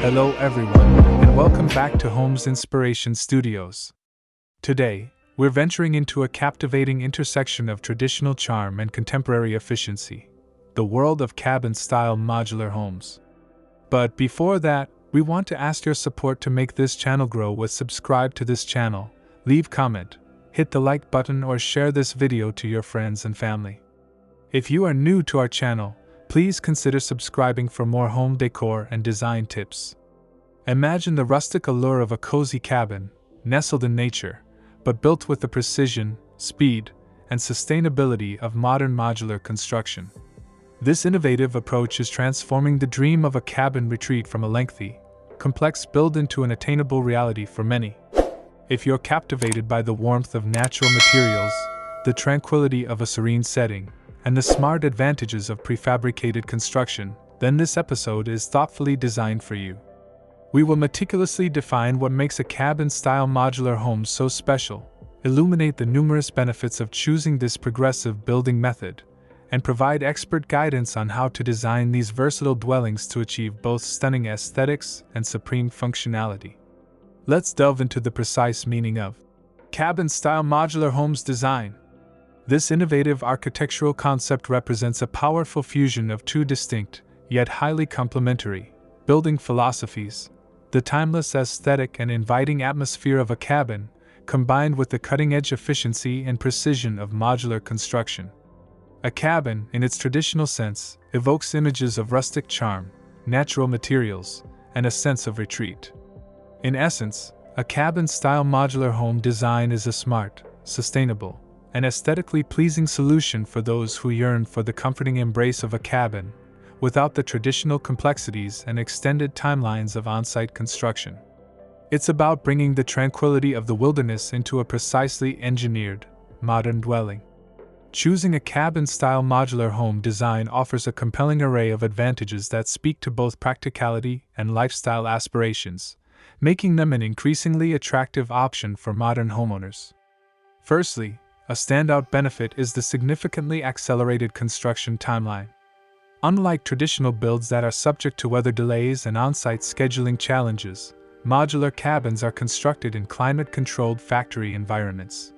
Hello everyone, and welcome back to Homes Inspiration Studios. Today, we're venturing into a captivating intersection of traditional charm and contemporary efficiency, the world of cabin-style modular homes. But before that, we want to ask your support to make this channel grow with subscribe to this channel, leave comment, hit the like button or share this video to your friends and family. If you are new to our channel, please consider subscribing for more home decor and design tips. Imagine the rustic allure of a cozy cabin, nestled in nature, but built with the precision, speed, and sustainability of modern modular construction. This innovative approach is transforming the dream of a cabin retreat from a lengthy, complex build into an attainable reality for many. If you're captivated by the warmth of natural materials, the tranquility of a serene setting, and the smart advantages of prefabricated construction, then this episode is thoughtfully designed for you. We will meticulously define what makes a cabin-style modular home so special, illuminate the numerous benefits of choosing this progressive building method, and provide expert guidance on how to design these versatile dwellings to achieve both stunning aesthetics and supreme functionality. Let's delve into the precise meaning of cabin-style modular homes design. This innovative architectural concept represents a powerful fusion of two distinct, yet highly complementary, building philosophies: the timeless aesthetic and inviting atmosphere of a cabin, combined with the cutting-edge efficiency and precision of modular construction. A cabin, in its traditional sense, evokes images of rustic charm, natural materials, and a sense of retreat. In essence, a cabin-style modular home design is a smart, sustainable, and aesthetically pleasing solution for those who yearn for the comforting embrace of a cabin, without the traditional complexities and extended timelines of on-site construction. It's about bringing the tranquility of the wilderness into a precisely engineered, modern dwelling. Choosing a cabin-style modular home design offers a compelling array of advantages that speak to both practicality and lifestyle aspirations, making them an increasingly attractive option for modern homeowners. Firstly, a standout benefit is the significantly accelerated construction timeline. Unlike traditional builds that are subject to weather delays and on-site scheduling challenges, modular cabins are constructed in climate-controlled factory environments.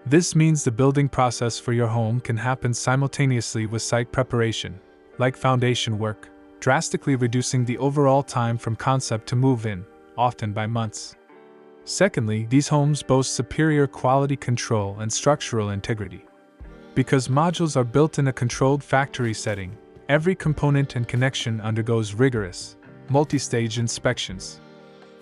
This means the building process for your home can happen simultaneously with site preparation, like foundation work, drastically reducing the overall time from concept to move-in, often by months. Secondly, these homes boast superior quality control and structural integrity. Because modules are built in a controlled factory setting, every component and connection undergoes rigorous, multi-stage inspections.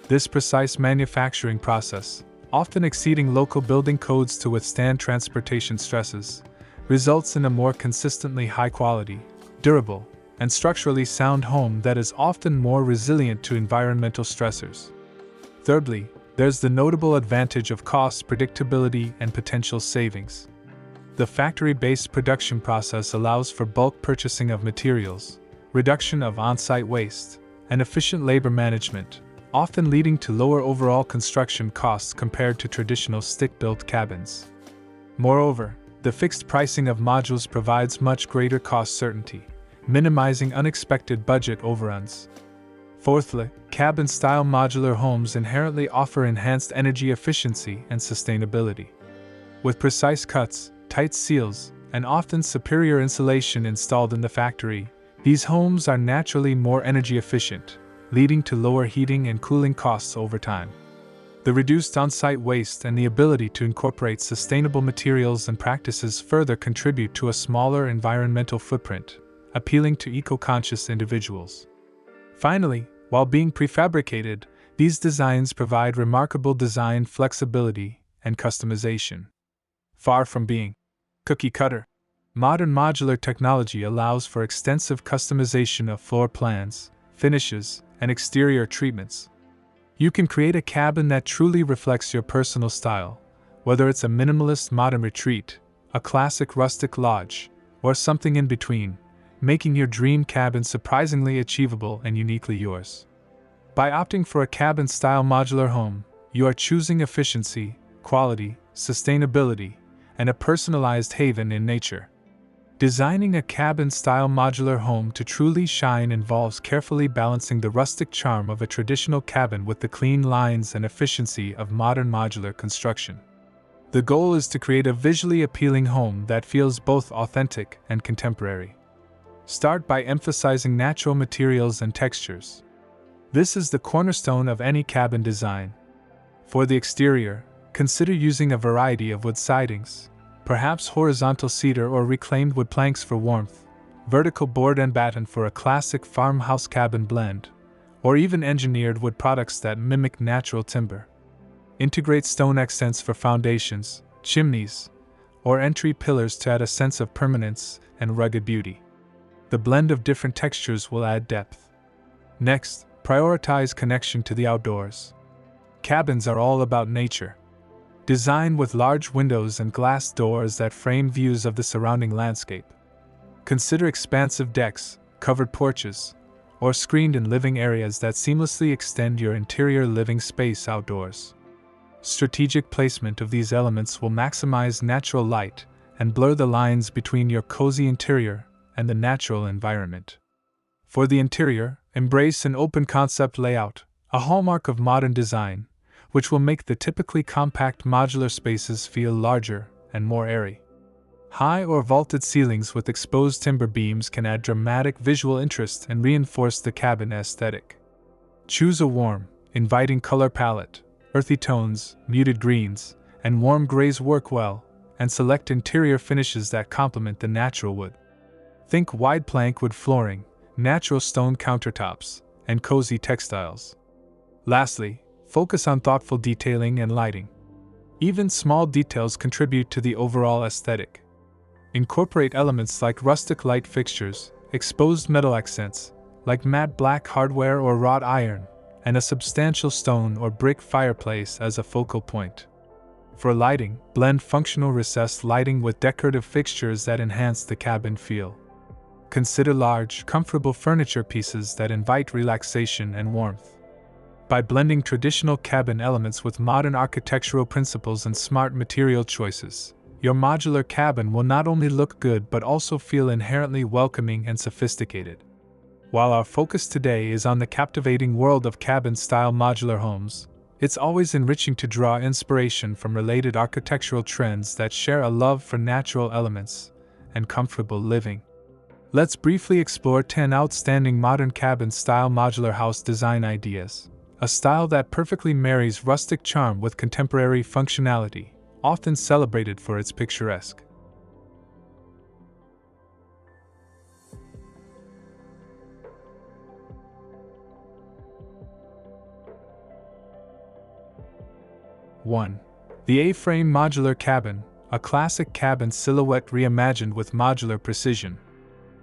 This precise manufacturing process, often exceeding local building codes to withstand transportation stresses, results in a more consistently high-quality, durable, and structurally sound home that is often more resilient to environmental stressors. Thirdly, there's the notable advantage of cost predictability and potential savings. The factory-based production process allows for bulk purchasing of materials, reduction of on-site waste, and efficient labor management, often leading to lower overall construction costs compared to traditional stick-built cabins. Moreover, the fixed pricing of modules provides much greater cost certainty, minimizing unexpected budget overruns. Fourthly, cabin-style modular homes inherently offer enhanced energy efficiency and sustainability. With precise cuts, tight seals, and often superior insulation installed in the factory, these homes are naturally more energy efficient, leading to lower heating and cooling costs over time. The reduced on-site waste and the ability to incorporate sustainable materials and practices further contribute to a smaller environmental footprint, appealing to eco-conscious individuals. Finally, while being prefabricated, these designs provide remarkable design flexibility and customization. Far from being cookie-cutter, modern modular technology allows for extensive customization of floor plans, finishes, and exterior treatments. You can create a cabin that truly reflects your personal style, whether it's a minimalist modern retreat, a classic rustic lodge, or something in between, making your dream cabin surprisingly achievable and uniquely yours. By opting for a cabin-style modular home, you are choosing efficiency, quality, sustainability, and a personalized haven in nature. Designing a cabin-style modular home to truly shine involves carefully balancing the rustic charm of a traditional cabin with the clean lines and efficiency of modern modular construction. The goal is to create a visually appealing home that feels both authentic and contemporary. Start by emphasizing natural materials and textures. This is the cornerstone of any cabin design. For the exterior, consider using a variety of wood sidings, perhaps horizontal cedar or reclaimed wood planks for warmth, vertical board and batten for a classic farmhouse cabin blend, or even engineered wood products that mimic natural timber. Integrate stone accents for foundations, chimneys, or entry pillars to add a sense of permanence and rugged beauty. The blend of different textures will add depth. Next, prioritize connection to the outdoors. Cabins are all about nature. Design with large windows and glass doors that frame views of the surrounding landscape. Consider expansive decks, covered porches, or screened and living areas that seamlessly extend your interior living space outdoors. Strategic placement of these elements will maximize natural light and blur the lines between your cozy interior and the natural environment. For the interior, embrace an open concept layout, a hallmark of modern design, which will make the typically compact modular spaces feel larger and more airy. High or vaulted ceilings with exposed timber beams can add dramatic visual interest and reinforce the cabin aesthetic. Choose a warm, inviting color palette. Earthy tones, muted greens, and warm grays work well, and select interior finishes that complement the natural wood. Think wide plank wood flooring, natural stone countertops, and cozy textiles. Lastly, focus on thoughtful detailing and lighting. Even small details contribute to the overall aesthetic. Incorporate elements like rustic light fixtures, exposed metal accents, like matte black hardware or wrought iron, and a substantial stone or brick fireplace as a focal point. For lighting, blend functional recessed lighting with decorative fixtures that enhance the cabin feel. Consider large, comfortable furniture pieces that invite relaxation and warmth. By blending traditional cabin elements with modern architectural principles and smart material choices, your modular cabin will not only look good but also feel inherently welcoming and sophisticated. While our focus today is on the captivating world of cabin-style modular homes, it's always enriching to draw inspiration from related architectural trends that share a love for natural elements and comfortable living. Let's briefly explore 10 outstanding modern cabin-style modular house design ideas, a style that perfectly marries rustic charm with contemporary functionality, often celebrated for its picturesque. One, the A-frame modular cabin, a classic cabin silhouette reimagined with modular precision.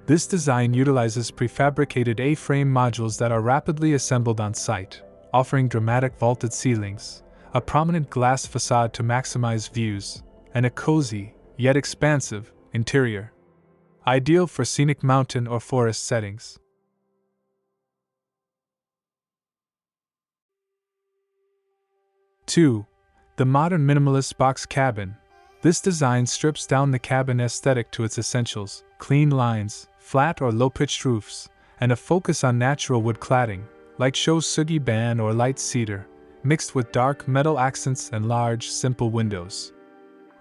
This design utilizes prefabricated A-frame modules that are rapidly assembled on site, offering dramatic vaulted ceilings, a prominent glass facade to maximize views, and a cozy, yet expansive, interior. Ideal for scenic mountain or forest settings. 2. The modern minimalist box cabin. This design strips down the cabin aesthetic to its essentials: clean lines, flat or low-pitched roofs, and a focus on natural wood cladding, like sugi ban or light cedar, mixed with dark metal accents and large, simple windows.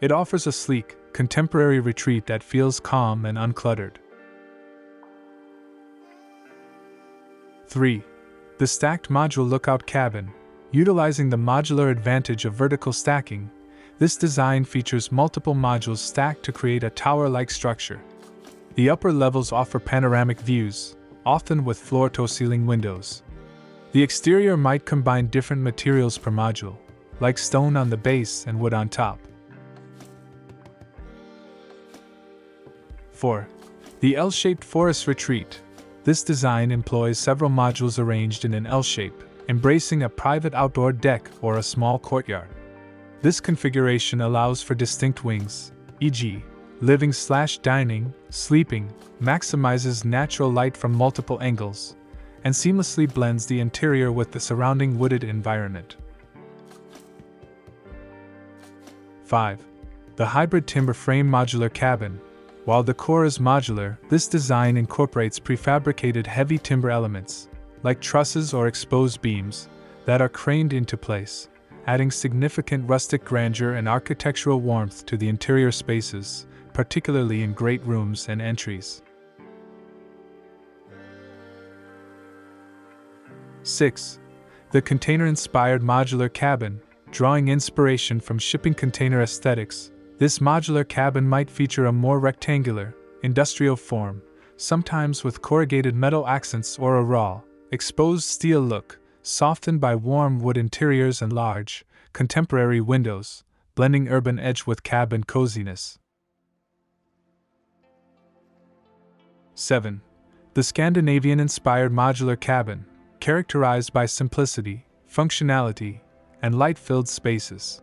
It offers a sleek, contemporary retreat that feels calm and uncluttered. 3. The stacked module lookout cabin. Utilizing the modular advantage of vertical stacking, this design features multiple modules stacked to create a tower-like structure. The upper levels offer panoramic views, often with floor-to-ceiling windows. The exterior might combine different materials per module, like stone on the base and wood on top. 4. The L-shaped forest retreat. This design employs several modules arranged in an L shape, embracing a private outdoor deck or a small courtyard. This configuration allows for distinct wings, e.g., living/dining, sleeping, maximizes natural light from multiple angles, and seamlessly blends the interior with the surrounding wooded environment. 5. The hybrid timber frame modular cabin. While Decor is modular, this design incorporates prefabricated heavy timber elements, like trusses or exposed beams, that are craned into place, adding significant rustic grandeur and architectural warmth to the interior spaces, particularly in great rooms and entries. 6. The container-inspired modular cabin. Drawing inspiration from shipping container aesthetics, this modular cabin might feature a more rectangular, industrial form, sometimes with corrugated metal accents or a raw, exposed steel look, softened by warm wood interiors and large, contemporary windows, blending urban edge with cabin coziness. 7. The Scandinavian-inspired modular cabin, characterized by simplicity, functionality, and light-filled spaces.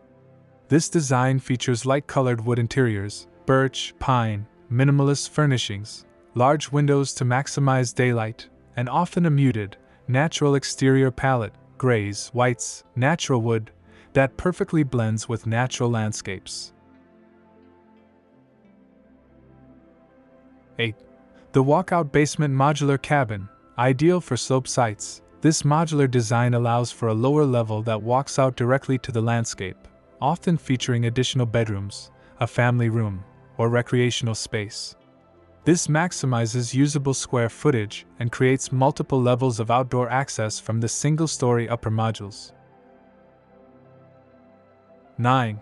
This design features light-colored wood interiors, birch, pine, minimalist furnishings, large windows to maximize daylight, and often a muted, natural exterior palette, grays, whites, natural wood, that perfectly blends with natural landscapes. 8. The walkout basement modular cabin, ideal for slope sites. This modular design allows for a lower level that walks out directly to the landscape, often featuring additional bedrooms, a family room, or recreational space. This maximizes usable square footage and creates multiple levels of outdoor access from the single-story upper modules. 9.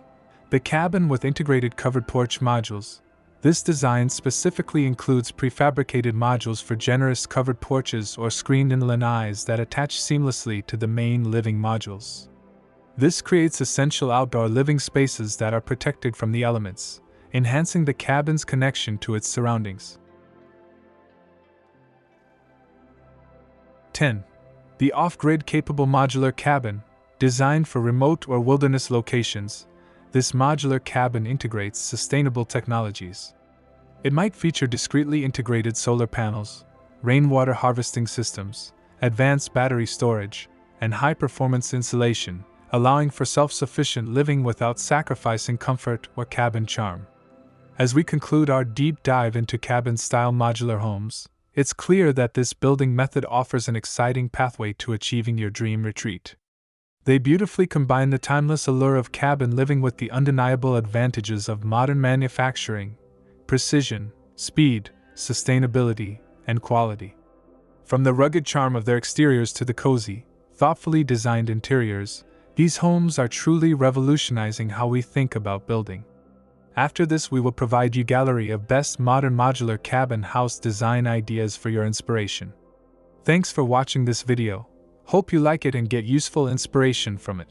The cabin with integrated covered porch modules. This design specifically includes prefabricated modules for generous covered porches or screened-in lanais that attach seamlessly to the main living modules. This creates essential outdoor living spaces that are protected from the elements, enhancing the cabin's connection to its surroundings. 10. The off-grid capable modular cabin, designed for remote or wilderness locations. This modular cabin integrates sustainable technologies. It might feature discreetly integrated solar panels, rainwater harvesting systems, advanced battery storage, and high-performance insulation, allowing for self-sufficient living without sacrificing comfort or cabin charm. As we conclude our deep dive into cabin-style modular homes, it's clear that this building method offers an exciting pathway to achieving your dream retreat. They beautifully combine the timeless allure of cabin living with the undeniable advantages of modern manufacturing, precision, speed, sustainability, and quality. From the rugged charm of their exteriors to the cozy, thoughtfully designed interiors, these homes are truly revolutionizing how we think about building. After this, we will provide you a gallery of best modern modular cabin house design ideas for your inspiration. Thanks for watching this video. Hope you like it and get useful inspiration from it.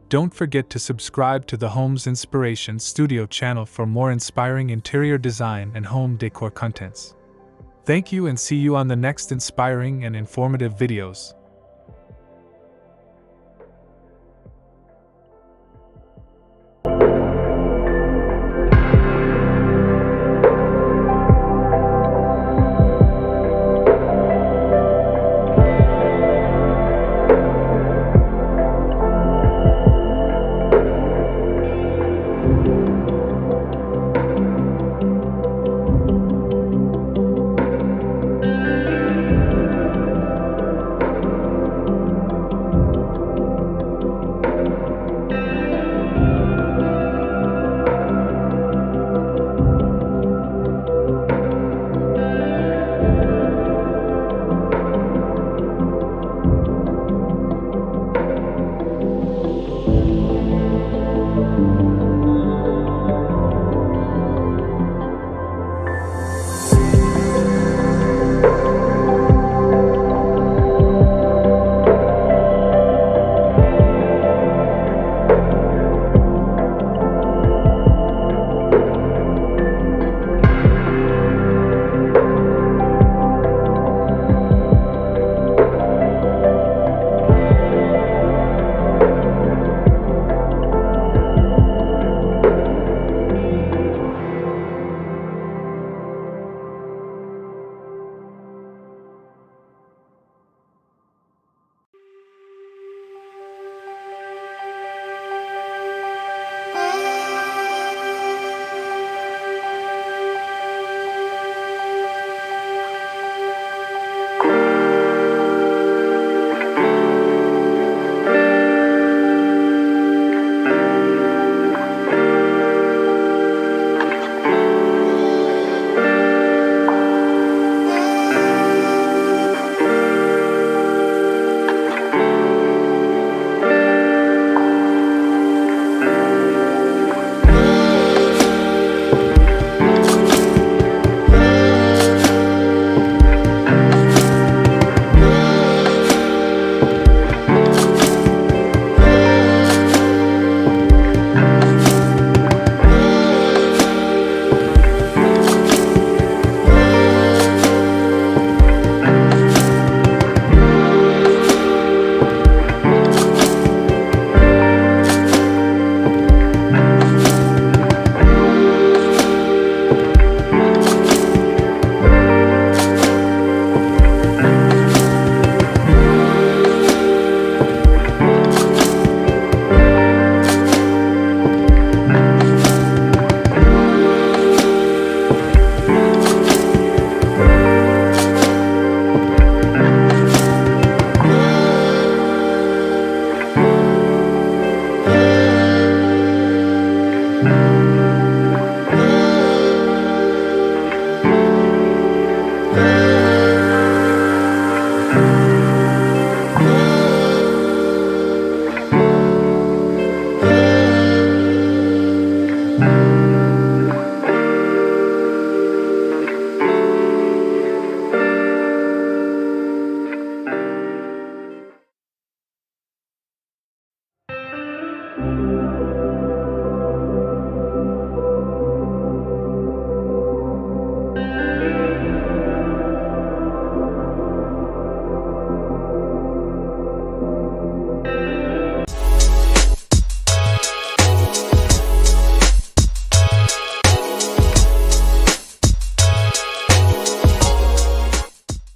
Don't forget to subscribe to the Homes Inspiration Studio channel for more inspiring interior design and home decor contents. Thank you and see you on the next inspiring and informative videos.